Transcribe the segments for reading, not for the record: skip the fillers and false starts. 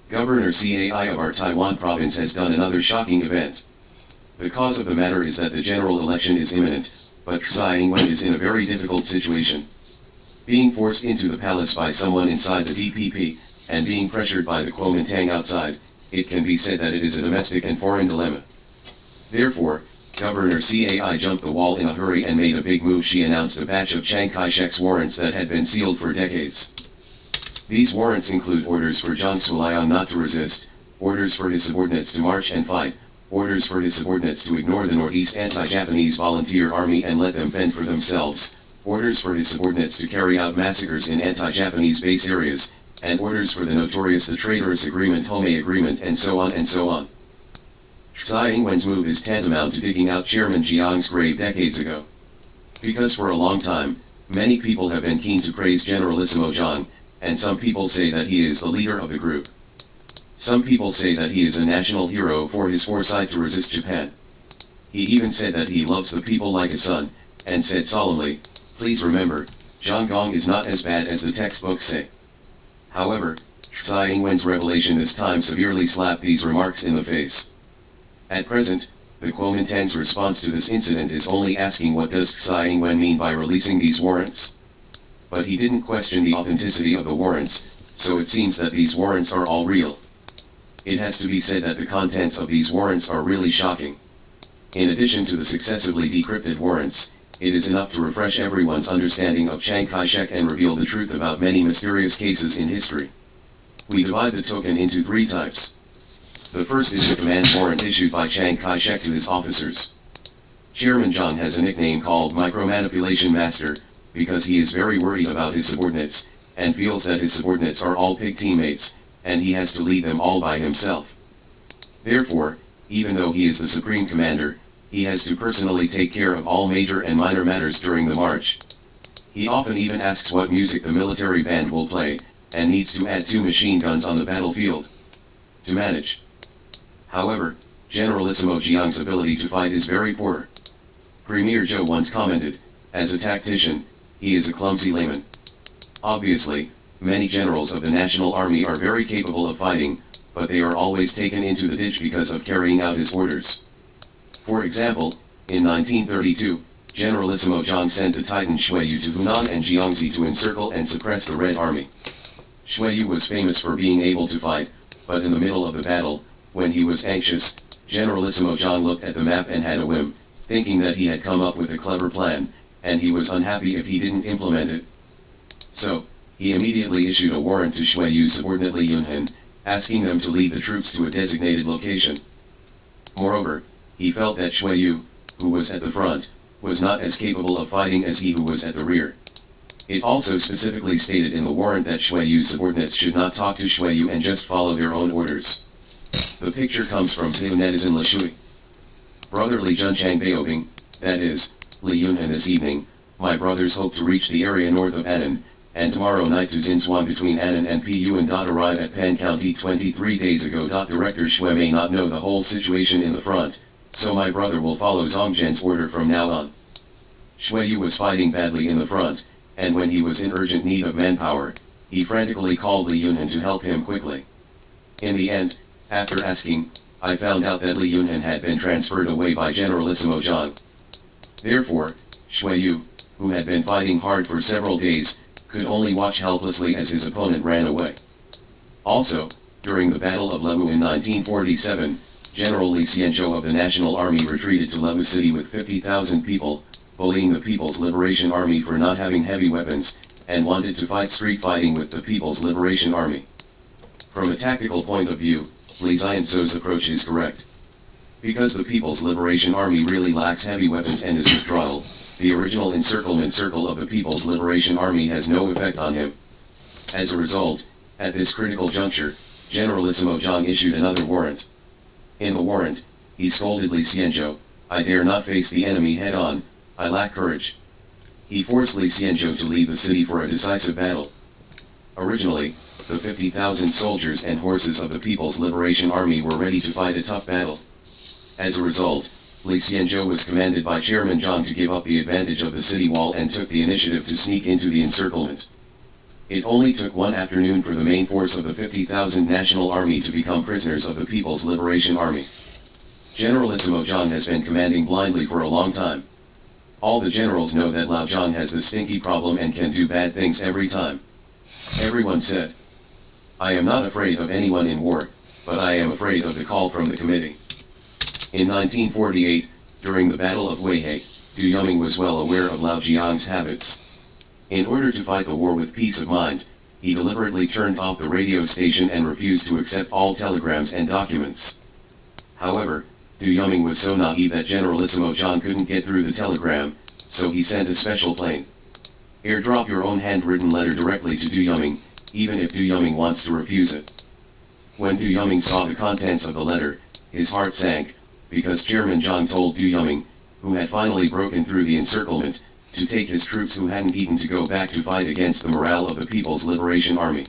Governor Cai of our Taiwan province has done another shocking event. The cause of the matter is that the general election is imminent, but Tsai Ing-wen is in a very difficult situation. Being forced into the palace by someone inside the DPP, and being pressured by the Kuomintang outside, it can be said that it is a domestic and foreign dilemma. Therefore, Governor Cai jumped the wall in a hurry and made a big move. She announced a batch of Chiang Kai-shek's warrants that had been sealed for decades. These warrants include orders for Jiang Suliang not to resist, orders for his subordinates to march and fight, orders for his subordinates to ignore the Northeast anti-Japanese volunteer army and let them fend for themselves, orders for his subordinates to carry out massacres in anti-Japanese base areas, and orders for the notorious the traitorous agreement Homei agreement, and so on and so on. Tsai Ing-wen's move is tantamount to digging out Chairman Jiang's grave decades ago. Because for a long time, many people have been keen to praise Generalissimo Jiang, and some people say that he is the leader of the group. Some people say that he is a national hero for his foresight to resist Japan. He even said that he loves the people like a son, and said solemnly, "Please remember, Jiang Gong is not as bad as the textbooks say." However, Tsai Ing-wen's revelation this time severely slapped these remarks in the face. At present, the Kuomintang's response to this incident is only asking what does Tsai Ing-wen mean by releasing these warrants? But he didn't question the authenticity of the warrants, so it seems that these warrants are all real. It has to be said that the contents of these warrants are really shocking. In addition to the successively decrypted warrants, it is enough to refresh everyone's understanding of Chiang Kai-shek and reveal the truth about many mysterious cases in history. We divide the token into three types. The first is the command warrant issued by Chiang Kai-shek to his officers. Chairman Jiang has a nickname called Micromanipulation Master, because he is very worried about his subordinates, and feels that his subordinates are all pig teammates, and he has to lead them all by himself. Therefore, even though he is the supreme commander, he has to personally take care of all major and minor matters during the march. He often even asks what music the military band will play, and needs to add 2 machine guns on the battlefield to manage. However, Generalissimo Jiang's ability to fight is very poor. Premier Zhou once commented, "As a tactician, he is a clumsy layman." Obviously, many generals of the National Army are very capable of fighting, but they are always taken into the ditch because of carrying out his orders. For example, in 1932, Generalissimo Jiang sent the Titan Xueyu to Hunan and Jiangxi to encircle and suppress the Red Army. Xueyu was famous for being able to fight, but in the middle of the battle, when he was anxious, Generalissimo Jiang looked at the map and had a whim, thinking that he had come up with a clever plan, and he was unhappy if he didn't implement it. So, he immediately issued a warrant to Xueyu's subordinate Li Yunhan, asking them to lead the troops to a designated location. Moreover, he felt that Xueyu, who was at the front, was not as capable of fighting as he who was at the rear. It also specifically stated in the warrant that Xueyu's subordinates should not talk to Xueyu and just follow their own orders. The picture comes from Seo netizen Le Shui. Brother Li Junchang Baobing, that is, Li Yunhan this evening, my brothers hope to reach the area north of Annan, and tomorrow night to Xinzhuang between Annan and Puyuan. Arrive at Pan County 23 days ago. Director Xue may not know the whole situation in the front, so my brother will follow Zongzhen's order from now on. Xueyu was fighting badly in the front, and when he was in urgent need of manpower, he frantically called Li Yunhan to help him quickly. In the end, after asking, I found out that Li Yunhan had been transferred away by Generalissimo Jiang. Therefore, Xueyu, who had been fighting hard for several days, could only watch helplessly as his opponent ran away. Also, during the Battle of Lewu in 1947, General Li Xianzhou of the National Army retreated to Lewu City with 50,000 people, bullying the People's Liberation Army for not having heavy weapons, and wanted to fight street fighting with the People's Liberation Army. From a tactical point of view, Li Xianzhou's approach is correct. Because the People's Liberation Army really lacks heavy weapons and his withdrawal, the original encirclement circle of the People's Liberation Army has no effect on him. As a result, at this critical juncture, Generalissimo Jiang issued another warrant. In the warrant, he scolded Li Xianzhou, "I dare not face the enemy head-on, I lack courage." He forced Li Xianzhou to leave the city for a decisive battle. Originally, the 50,000 soldiers and horses of the People's Liberation Army were ready to fight a tough battle. As a result, Li Xianzhou was commanded by Chairman Jiang to give up the advantage of the city wall and took the initiative to sneak into the encirclement. It only took one afternoon for the main force of the 50,000 National Army to become prisoners of the People's Liberation Army. Generalissimo Zhang has been commanding blindly for a long time. All the generals know that Lao Zhang has the stinky problem and can do bad things every time. Everyone said, "I am not afraid of anyone in war, but I am afraid of the call from the committee." In 1948, during the Battle of Weihai, Du Yuming was well aware of Lao Jiang's habits. In order to fight the war with peace of mind, he deliberately turned off the radio station and refused to accept all telegrams and documents. However, Du Yuming was so naive that Generalissimo Zhang couldn't get through the telegram, so he sent a special plane. Airdrop your own handwritten letter directly to Du Yuming, even if Du Yuming wants to refuse it. When Du Yuming saw the contents of the letter, his heart sank, because Chairman Zhang told Du Yuming, who had finally broken through the encirclement, to take his troops who hadn't eaten to go back to fight against the morale of the People's Liberation Army.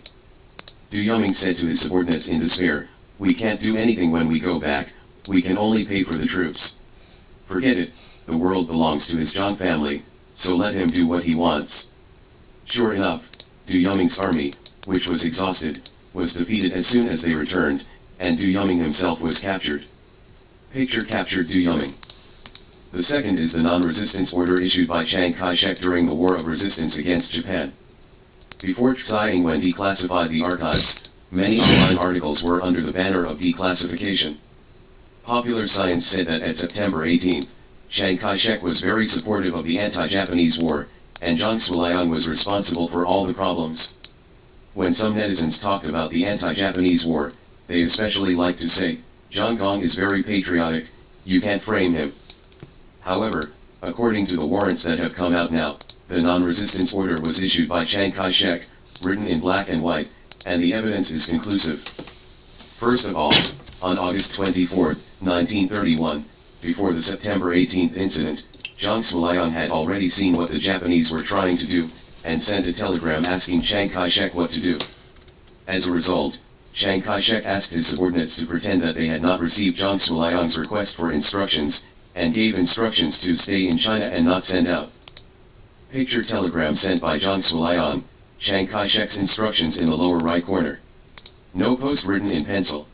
Du Yuming said to his subordinates in despair, "We can't do anything when we go back, we can only pay for the troops. Forget it, the world belongs to his Zhang family, so let him do what he wants." Sure enough, Du Yuming's army, which was exhausted, was defeated as soon as they returned, and Du Yuming himself was captured. Picture captured Du Yuming. The second is the non-resistance order issued by Chiang Kai-shek during the War of Resistance against Japan. Before Tsai Ing-wen declassified the archives, many online articles were under the banner of declassification. Popular Science said that at September 18, Chiang Kai-shek was very supportive of the anti-Japanese war, and Jiang Zuoliang was responsible for all the problems. When some netizens talked about the anti-Japanese war, they especially liked to say, "Zhang Gong is very patriotic, you can't frame him." However, according to the warrants that have come out now, the non-resistance order was issued by Chiang Kai-shek, written in black and white, and the evidence is conclusive. First of all, on August 24, 1931, before the September 18 incident, Jiang Zuoliang had already seen what the Japanese were trying to do, and sent a telegram asking Chiang Kai-shek what to do. As a result, Chiang Kai-shek asked his subordinates to pretend that they had not received Jiang Zuoliang's request for instructions, and gave instructions to stay in China and not send out. Picture telegram sent by Jiang Zuoliang, Chiang Kai-shek's instructions in the lower right corner. No post written in pencil.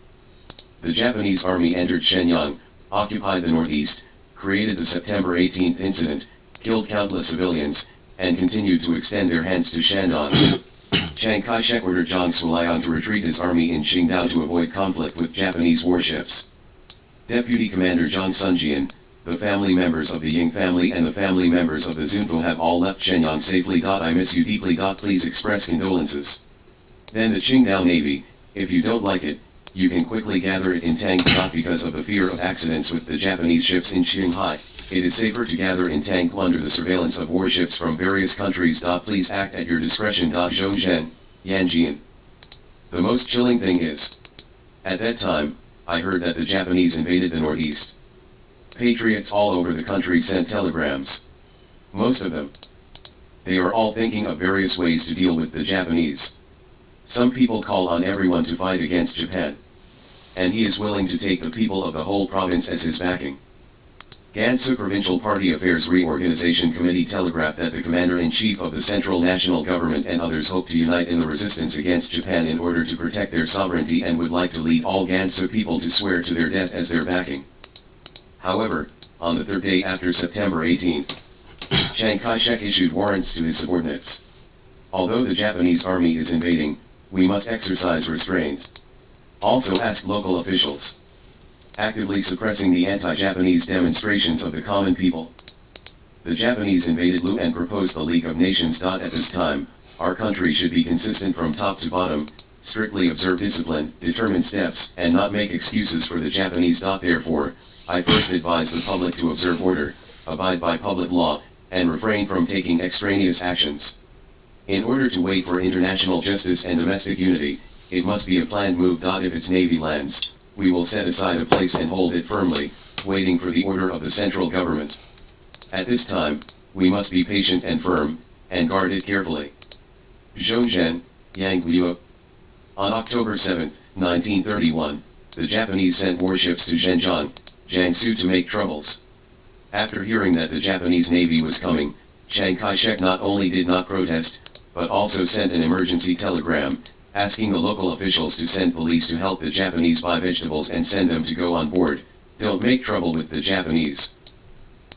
The Japanese army entered Shenyang, occupied the northeast, created the September 18 incident, killed countless civilians, and continued to extend their hands to Shandong. Chiang Kai-shek ordered Jiang Zuoliang to retreat his army in Qingdao to avoid conflict with Japanese warships. Deputy Commander Zhang Sunjian, the family members of the Ying family and the family members of the Zunfo have all left Shenyang safely. I miss you deeply. Please express condolences. Then the Qingdao Navy, if you don't like it, you can quickly gather it in Tang. Because of the fear of accidents with the Japanese ships in Shanghai, it is safer to gather in Tang under the surveillance of warships from various countries. Please act at your discretion. Zhongzhen, Yanjian. The most chilling thing is, at that time, I heard that the Japanese invaded the northeast. Patriots all over the country sent telegrams. Most of them. They are all thinking of various ways to deal with the Japanese. Some people call on everyone to fight against Japan. And he is willing to take the people of the whole province as his backing. Gansu Provincial Party Affairs Reorganization Committee telegraphed that the Commander-in-Chief of the Central National Government and others hope to unite in the resistance against Japan in order to protect their sovereignty and would like to lead all Gansu people to swear to their death as their backing. However, on the third day after September 18, Chiang Kai-shek issued warrants to his subordinates. Although the Japanese army is invading, we must exercise restraint. Also ask local officials. Actively suppressing the anti-Japanese demonstrations of the common people. The Japanese invaded Lu and proposed the League of Nations. At this time, our country should be consistent from top to bottom, strictly observe discipline, determine steps, and not make excuses for the Japanese. Therefore, I first advise the public to observe order, abide by public law, and refrain from taking extraneous actions. In order to wait for international justice and domestic unity, it must be a planned move. If its navy lands, we will set aside a place and hold it firmly, waiting for the order of the central government. At this time, we must be patient and firm, and guard it carefully. Zhongzhen, Yangguo. On October 7, 1931, the Japanese sent warships to Zhenjiang, Jiangsu to make troubles. After hearing that the Japanese navy was coming, Chiang Kai-shek not only did not protest, but also sent an emergency telegram, asking the local officials to send police to help the Japanese buy vegetables and send them to go on board. Don't make trouble with the Japanese.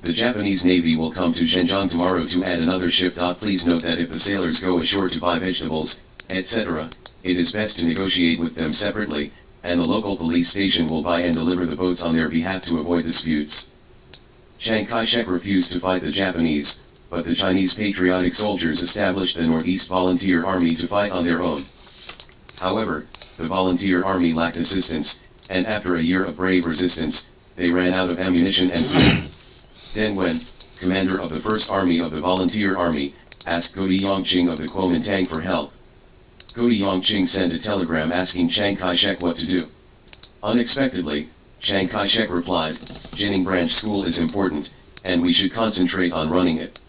The Japanese Navy will come to Zhenjiang tomorrow to add another ship. Please note that if the sailors go ashore to buy vegetables, etc., it is best to negotiate with them separately, and the local police station will buy and deliver the boats on their behalf to avoid disputes. Chiang Kai-shek refused to fight the Japanese, but the Chinese patriotic soldiers established the Northeast Volunteer Army to fight on their own. However, the Volunteer Army lacked assistance, and after a year of brave resistance, they ran out of ammunition and food. Deng Wen, commander of the First Army of the Volunteer Army, asked Go Yongqing of the Kuomintang for help. Go Yongqing sent a telegram asking Chiang Kai-shek what to do. Unexpectedly, Chiang Kai-shek replied, Jining Branch School is important, and we should concentrate on running it.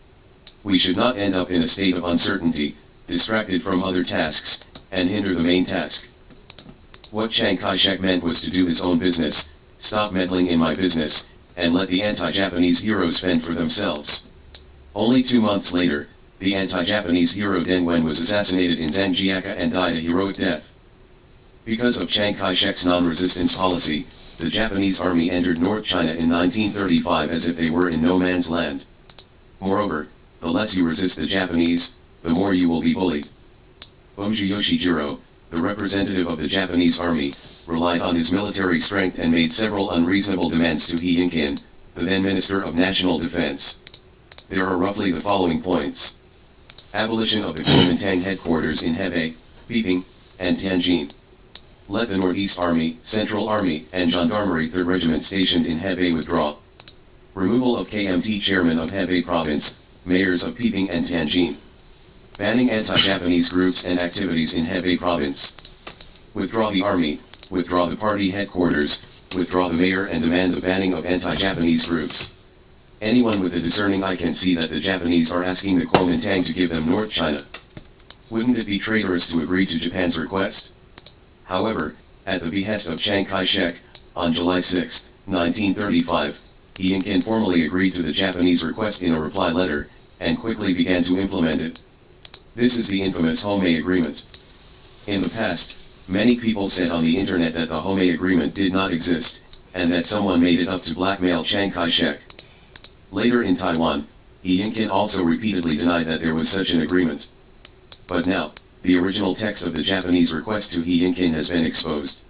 We should not end up in a state of uncertainty, distracted from other tasks, and hinder the main task. What Chiang Kai-shek meant was to do his own business, stop meddling in my business, and let the anti-Japanese heroes fend for themselves. Only 2 months later, the anti-Japanese hero Deng Wen was assassinated in Zhangjiakou and died a heroic death. Because of Chiang Kai-shek's non-resistance policy, the Japanese army entered North China in 1935 as if they were in no man's land. Moreover, the less you resist the Japanese, the more you will be bullied. Bomji Yoshijiro, the representative of the Japanese army, relied on his military strength and made several unreasonable demands to He Yinkin, the then Minister of National Defense. There are roughly the following points. Abolition of the Kuomintang headquarters in Hebei, Beiping, and Tianjin. Let the Northeast Army, Central Army, and Gendarmerie 3rd Regiment stationed in Hebei withdraw. Removal of KMT chairman of Hebei Province, mayors of Beiping and Tianjin. Banning anti-Japanese groups and activities in Hebei Province. Withdraw the army, withdraw the party headquarters, withdraw the mayor and demand the banning of anti-Japanese groups. Anyone with a discerning eye can see that the Japanese are asking the Kuomintang to give them North China. Wouldn't it be traitorous to agree to Japan's request? However, at the behest of Chiang Kai-shek, on July 6, 1935, He Yinkin formally agreed to the Japanese request in a reply letter, and quickly began to implement it. This is the infamous Homei Agreement. In the past, many people said on the internet that the Homei Agreement did not exist, and that someone made it up to blackmail Chiang Kai-shek. Later in Taiwan, He Yinkin also repeatedly denied that there was such an agreement. But now, the original text of the Japanese request to He Yinkin has been exposed.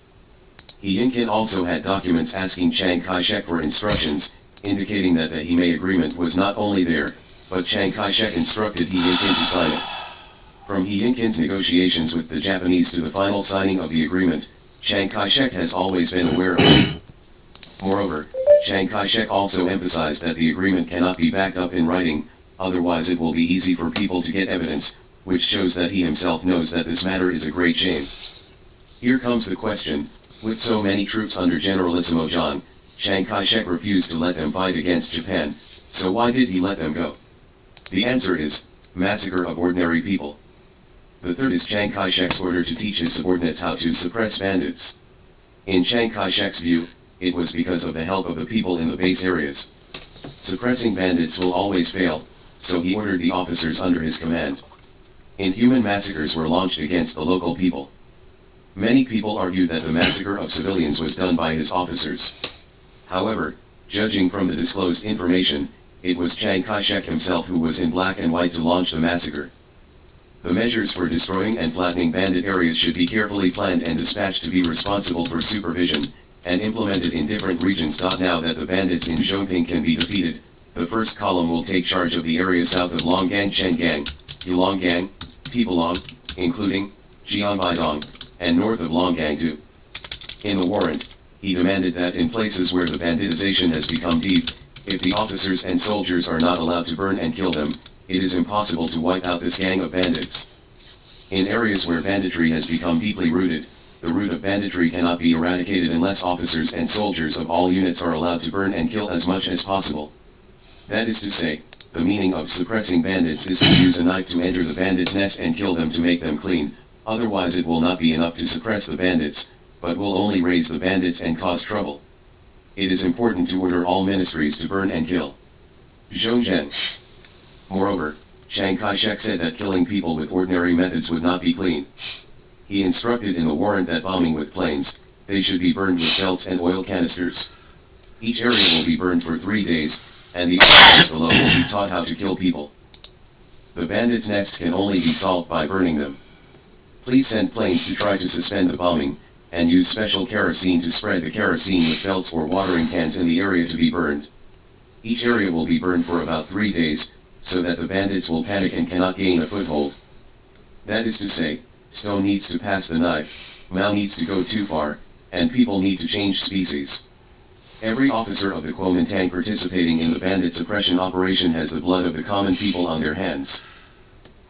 He Yinkin also had documents asking Chiang Kai-shek for instructions, indicating that the Homei Agreement was not only there, but Chiang Kai-shek instructed He Yinkin to sign it. From He Yinkin's negotiations with the Japanese to the final signing of the agreement, Chiang Kai-shek has always been aware of it. Moreover, Chiang Kai-shek also emphasized that the agreement cannot be backed up in writing, otherwise it will be easy for people to get evidence, which shows that he himself knows that this matter is a great shame. Here comes the question, with so many troops under Generalissimo John, Chiang Kai-shek refused to let them fight against Japan, so why did he let them go? The answer is, massacre of ordinary people. The third is Chiang Kai-shek's order to teach his subordinates how to suppress bandits. In Chiang Kai-shek's view, it was because of the help of the people in the base areas. Suppressing bandits will always fail, so he ordered the officers under his command. Inhuman massacres were launched against the local people. Many people argue that the massacre of civilians was done by his officers. However, judging from the disclosed information, it was Chiang Kai-shek himself who was in black and white to launch the massacre. The measures for destroying and flattening bandit areas should be carefully planned and dispatched to be responsible for supervision, and implemented in different regions. Now that the bandits in Zhongping can be defeated, the first column will take charge of the area south of Longgang Chengang, Yulonggang, Pipalong, including Jianbaidong, and north of Longgangdu. In the warrant, he demanded that in places where the banditization has become deep, if the officers and soldiers are not allowed to burn and kill them, it is impossible to wipe out this gang of bandits. In areas where banditry has become deeply rooted, the root of banditry cannot be eradicated unless officers and soldiers of all units are allowed to burn and kill as much as possible. That is to say, the meaning of suppressing bandits is to use a knife to enter the bandits' nest and kill them to make them clean, otherwise it will not be enough to suppress the bandits, but will only raise the bandits and cause trouble. It is important to order all ministries to burn and kill. Zhongzhen. Moreover, Chiang Kai-shek said that killing people with ordinary methods would not be clean. He instructed in the warrant that bombing with planes, they should be burned with belts and oil canisters. Each area will be burned for 3 days, and the officers below will be taught how to kill people. The bandits' nests can only be solved by burning them. Please send planes to try to suspend the bombing, and use special kerosene to spread the kerosene with belts or watering cans in the area to be burned. Each area will be burned for about 3 days, so that the bandits will panic and cannot gain a foothold. That is to say, stone needs to pass the knife, Mao needs to go too far, and people need to change species. Every officer of the Kuomintang participating in the bandit suppression operation has the blood of the common people on their hands.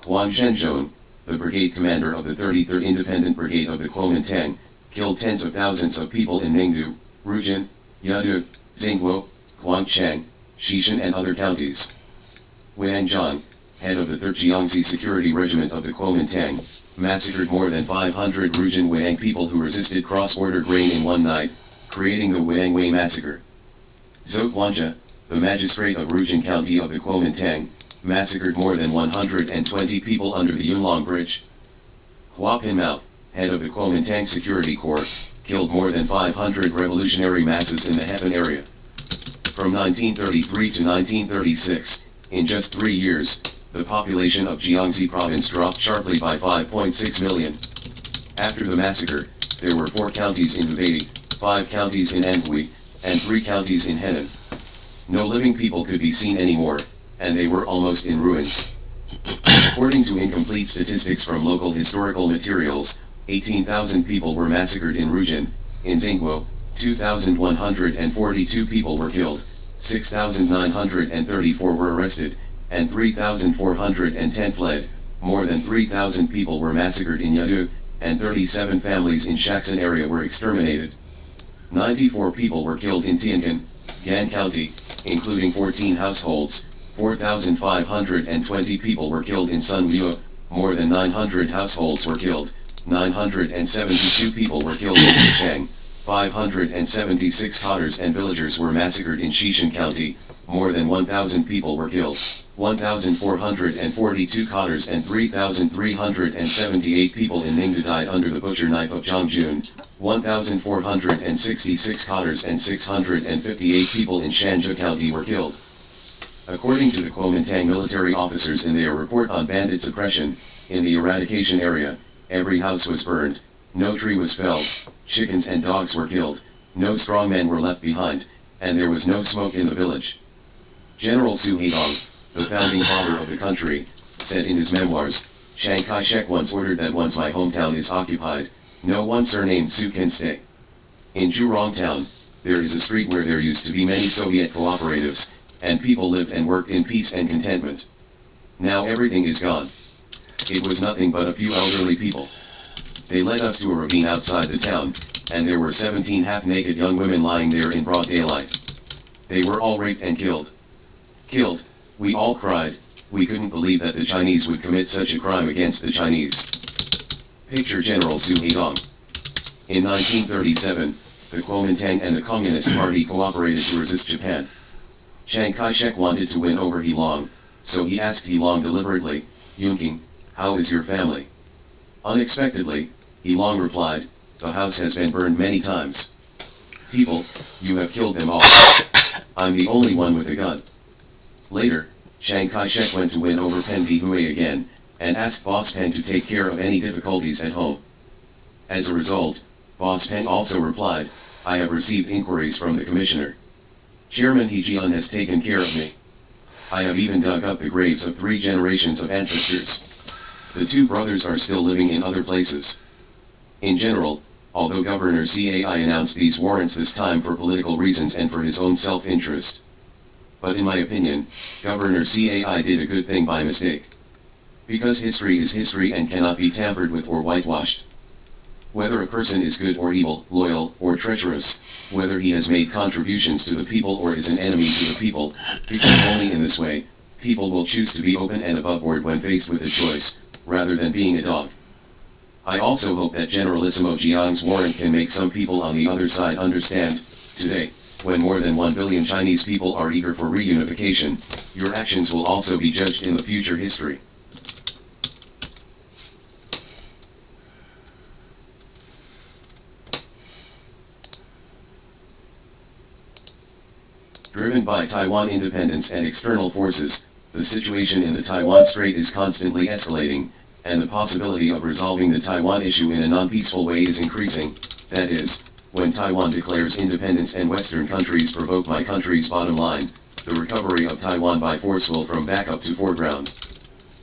Huang Zhenzhong, the brigade commander of the 33rd Independent Brigade of the Kuomintang, killed tens of thousands of people in Ningdu, Rujin, Yadu, Xingguo, Guangchang, Xishan and other counties. Wang Zhang, head of the 3rd Jiangxi Security Regiment of the Kuomintang, massacred more than 500 Rujin Wang people who resisted cross-border grain in one night, creating the Wang Wei massacre. Zhou Guanjia, the magistrate of Rujin County of the Kuomintang, massacred more than 120 people under the Yunlong Bridge. Hua Pinmao, head of the Kuomintang Security Corps, killed more than 500 revolutionary masses in the Hepan area. From 1933 to 1936, in just 3 years, the population of Jiangxi province dropped sharply by 5.6 million. After the massacre, there were 4 counties in Hubei, 5 counties in Anhui, and 3 counties in Henan. No living people could be seen anymore, and they were almost in ruins. According to incomplete statistics from local historical materials, 18,000 people were massacred in Rujin. In Xingguo, 2,142 people were killed, 6,934 were arrested, and 3,410 fled. More than 3,000 people were massacred in Yadu, and 37 families in Shaksan area were exterminated. 94 people were killed in Tianjin, Gan County, including 14 households. 4,520 people were killed in Sunliu, more than 900 households were killed, 972 people were killed in Yichang, 576 cotters and villagers were massacred in Xishan County, more than 1,000 people were killed, 1,442 cotters and 3,378 people in Ningdu died under the butcher knife of Zhangjun, 1,466 cotters and 658 people in Shanzhou County were killed. According to the Kuomintang military officers in their report on bandit suppression, in the eradication area, every house was burned, no tree was felled, chickens and dogs were killed, no strong men were left behind, and there was no smoke in the village. General Su Haidong, the founding father of the country, said in his memoirs, Chiang Kai-shek once ordered that once my hometown is occupied, no one surnamed Su can stay. In Jurong town, there is a street where there used to be many Soviet cooperatives, and people lived and worked in peace and contentment. Now everything is gone. It was nothing but a few elderly people. They led us to a ravine outside the town, and there were 17 half-naked young women lying there in broad daylight. They were all raped and killed. Killed, we all cried, we couldn't believe that the Chinese would commit such a crime against the Chinese. Picture General Su Haidong. In 1937, the Kuomintang and the Communist Party cooperated to resist Japan. Chiang Kai-shek wanted to win over Heilong, so he asked Heilong deliberately, "Yunking, how is your family?" Unexpectedly, Heilong replied, "The house has been burned many times. People, you have killed them all. I'm the only one with a gun." Later, Chiang Kai-shek went to win over Pen Hui again, and asked Boss Pen to take care of any difficulties at home. As a result, Boss Pen also replied, "I have received inquiries from the commissioner. Chairman He Jian has taken care of me. I have even dug up the graves of 3 generations of ancestors. The 2 brothers are still living in other places." In general, although Governor Cai announced these warrants this time for political reasons and for his own self-interest. But in my opinion, Governor Cai did a good thing by mistake. Because history is history and cannot be tampered with or whitewashed. Whether a person is good or evil, loyal or treacherous, whether he has made contributions to the people or is an enemy to the people, because only in this way, people will choose to be open and aboveboard when faced with a choice, rather than being a dog. I also hope that Generalissimo Jiang's warrant can make some people on the other side understand, today, when more than 1 billion Chinese people are eager for reunification, your actions will also be judged in the future history. Driven by Taiwan independence and external forces, the situation in the Taiwan Strait is constantly escalating, and the possibility of resolving the Taiwan issue in a non-peaceful way is increasing. That is, when Taiwan declares independence and Western countries provoke my country's bottom line, the recovery of Taiwan by force will from backup to foreground.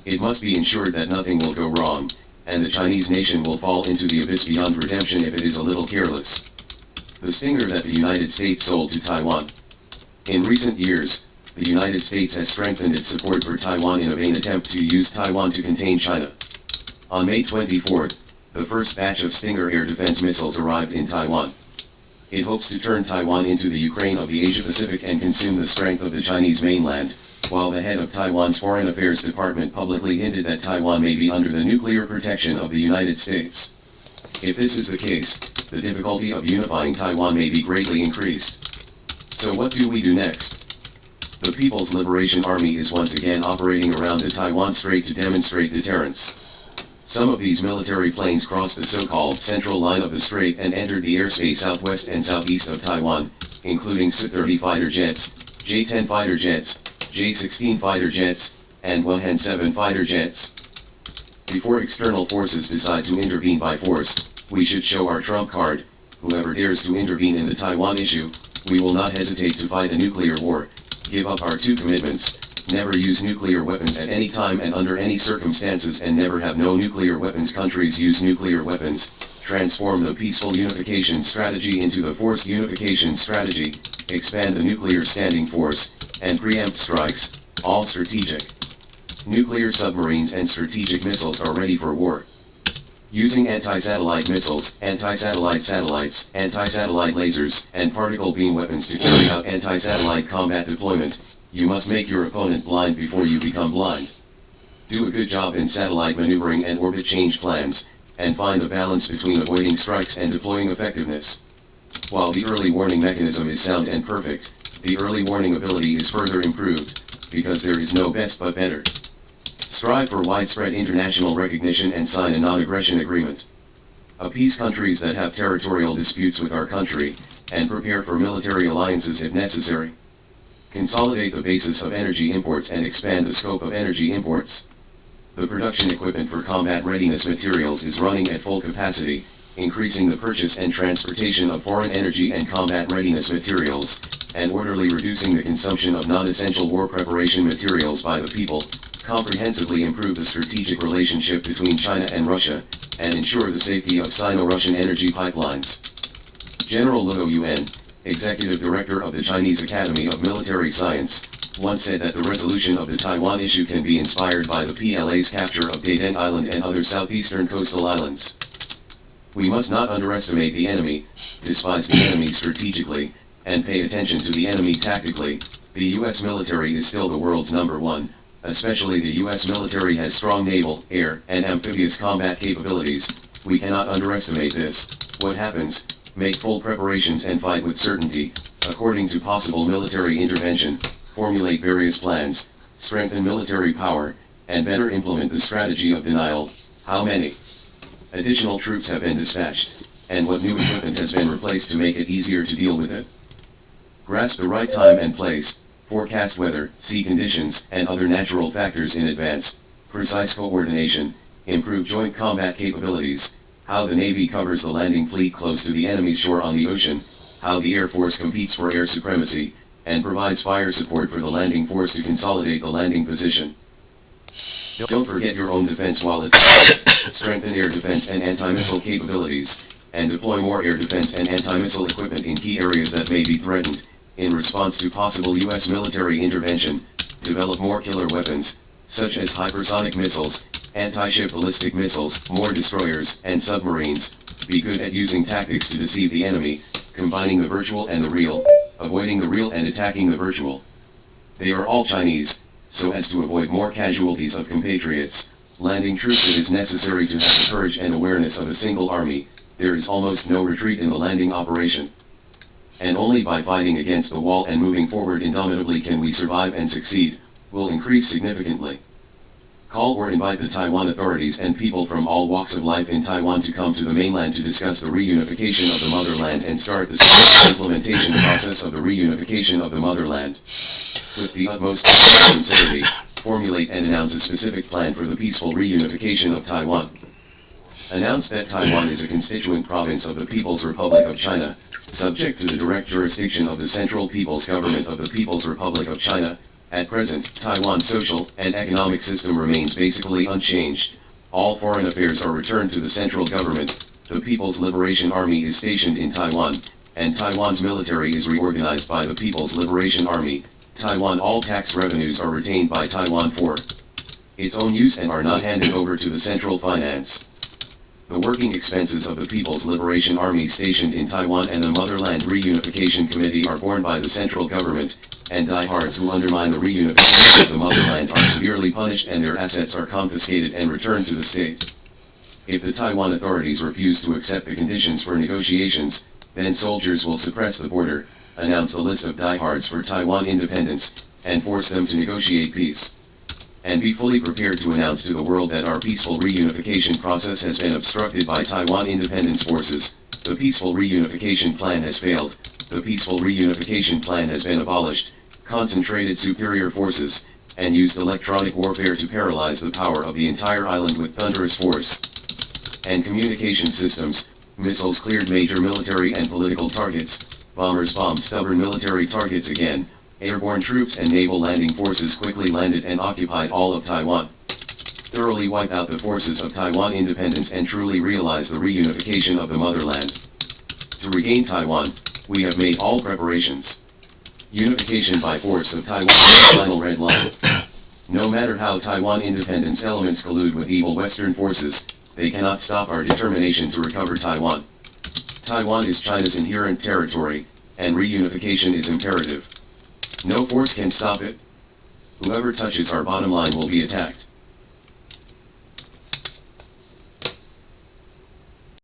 It must be ensured that nothing will go wrong, and the Chinese nation will fall into the abyss beyond redemption if it is a little careless. The stinger that the United States sold to Taiwan. In recent years, the United States has strengthened its support for Taiwan in a vain attempt to use Taiwan to contain China. On May 24, the first batch of Stinger air defense missiles arrived in Taiwan. It hopes to turn Taiwan into the Ukraine of the Asia-Pacific and consume the strength of the Chinese mainland, while the head of Taiwan's Foreign Affairs Department publicly hinted that Taiwan may be under the nuclear protection of the United States. If this is the case, the difficulty of unifying Taiwan may be greatly increased. So what do we do next? The People's Liberation Army is once again operating around the Taiwan Strait to demonstrate deterrence. Some of these military planes crossed the so-called central line of the strait and entered the airspace southwest and southeast of Taiwan, including Su-30 fighter jets, J-10 fighter jets, J-16 fighter jets, and Wuhan-7 fighter jets. Before external forces decide to intervene by force, we should show our trump card. Whoever dares to intervene in the Taiwan issue, we will not hesitate to fight a nuclear war. Give up our two commitments: never use nuclear weapons at any time and under any circumstances, and never have no nuclear weapons countries use nuclear weapons. Transform the peaceful unification strategy into the force unification strategy. Expand the nuclear standing force, and preempt strikes, all strategic. Nuclear submarines and strategic missiles are ready for war. Using anti-satellite missiles, anti-satellite satellites, anti-satellite lasers, and particle beam weapons to carry out anti-satellite combat deployment, you must make your opponent blind before you become blind. Do a good job in satellite maneuvering and orbit change plans, and find a balance between avoiding strikes and deploying effectiveness. While the early warning mechanism is sound and perfect, the early warning ability is further improved, because there is no best but better. Strive for widespread international recognition and sign a non-aggression agreement. Appease countries that have territorial disputes with our country, and prepare for military alliances if necessary. Consolidate the basis of energy imports and expand the scope of energy imports. The production equipment for combat readiness materials is running at full capacity, increasing the purchase and transportation of foreign energy and combat readiness materials, and orderly reducing the consumption of non-essential war preparation materials by the people. Comprehensively improve the strategic relationship between China and Russia, and ensure the safety of Sino-Russian energy pipelines. General Luo Yuan, Executive Director of the Chinese Academy of Military Science, once said that the resolution of the Taiwan issue can be inspired by the PLA's capture of Dayton Island and other southeastern coastal islands. We must not underestimate the enemy, despise the enemy strategically, and pay attention to the enemy tactically. The U.S. military is still the world's #1. Especially the U.S. military has strong naval, air, and amphibious combat capabilities. We cannot underestimate this. What happens? Make full preparations and fight with certainty, according to possible military intervention. Formulate various plans, strengthen military power, and better implement the strategy of denial. How many additional troops have been dispatched, and what new equipment has been replaced to make it easier to deal with it? Grasp the right time and place. Forecast weather, sea conditions, and other natural factors in advance. Precise coordination, improve joint combat capabilities. How the Navy covers the landing fleet close to the enemy's shore on the ocean. How the Air Force competes for air supremacy, and provides fire support for the landing force to consolidate the landing position. Don't forget your own defense while it's strengthen air defense and anti-missile capabilities, and deploy more air defense and anti-missile equipment in key areas that may be threatened. In response to possible U.S. military intervention, develop more killer weapons, such as hypersonic missiles, anti-ship ballistic missiles, more destroyers, and submarines. Be good at using tactics to deceive the enemy, combining the virtual and the real, avoiding the real and attacking the virtual. They are all Chinese, so as to avoid more casualties of compatriots. Landing troops, it is necessary to have the courage and awareness of a single army. There is almost no retreat in the landing operation. and only by fighting against the wall and moving forward indomitably can we survive and succeed, will increase significantly. Call or invite the Taiwan authorities and people from all walks of life in Taiwan to come to the mainland to discuss the reunification of the motherland and start the implementation process of the reunification of the motherland. With the utmost sincerity, formulate and announce a specific plan for the peaceful reunification of Taiwan. Announce that Taiwan is a constituent province of the People's Republic of China, subject to the direct jurisdiction of the Central People's Government of the People's Republic of China. At present, Taiwan's social and economic system remains basically unchanged. All foreign affairs are returned to the central government. The People's Liberation Army is stationed in Taiwan, and Taiwan's military is reorganized by the People's Liberation Army. Taiwan all tax revenues are retained by Taiwan for its own use and are not handed over to the central finance. The working expenses of the People's Liberation Army stationed in Taiwan and the Motherland Reunification Committee are borne by the central government, and diehards who undermine the reunification of the motherland are severely punished and their assets are confiscated and returned to the state. If the Taiwan authorities refuse to accept the conditions for negotiations, then soldiers will suppress the border, announce a list of diehards for Taiwan independence, and force them to negotiate peace. And be fully prepared to announce to the world that our peaceful reunification process has been obstructed by Taiwan independence forces. The peaceful reunification plan has failed. The peaceful reunification plan has been abolished, concentrated superior forces, and used electronic warfare to paralyze the power of the entire island with thunderous force. And communication systems, missiles cleared major military and political targets, bombers bombed stubborn military targets again, airborne troops and naval landing forces quickly landed and occupied all of Taiwan. Thoroughly wipe out the forces of Taiwan independence and truly realize the reunification of the motherland. To regain Taiwan, we have made all preparations. Unification by force of Taiwan is the final red line. No matter how Taiwan independence elements collude with evil Western forces, they cannot stop our determination to recover Taiwan. Taiwan is China's inherent territory, and reunification is imperative. No force can stop it. Whoever touches our bottom line will be attacked.